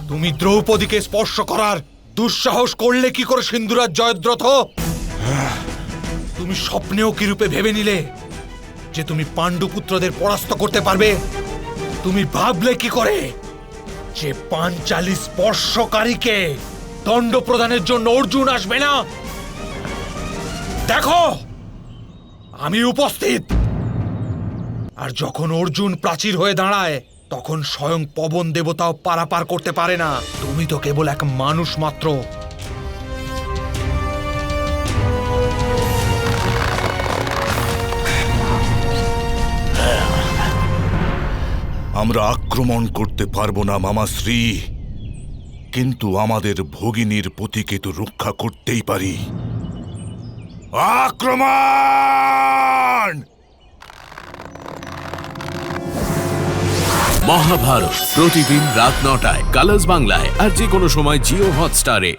তুমি দ্রৌপদীকে স্পর্শ করার দুঃসাহস করলে কি করে সিন্ধুরাজ জয়দ্রথ? তুমি স্বপ্নেও কি রূপে ভেবে নিলে যে তুমি পাণ্ডুপুত্রদের পরাস্ত করতে পারবে? তুমি ভাবলে কি করে যে পাঞ্চালী স্পর্শকারীকে দণ্ড প্রদানের জন্য অর্জুন আসবে না? দেখো, আমি উপস্থিত। আর যখন অর্জুন প্রাচীর হয়ে দাঁড়ায় তখন স্বয়ং পবন দেবতাও পারাপার করতে পারে না। তুমি তো কেবল এক মানুষ মাত্র। আমরা আক্রমণ করতে পারবো না মামাশ্রী, কিন্তু আমাদের ভগিনীর পতিকে তো রক্ষা করতেই পারি। আক্রমণ! মহাভারত প্রতিদিন রাত ৯টায় কালার্স বাংলায় আর যে কোনো সময় জিও হটস্টারে।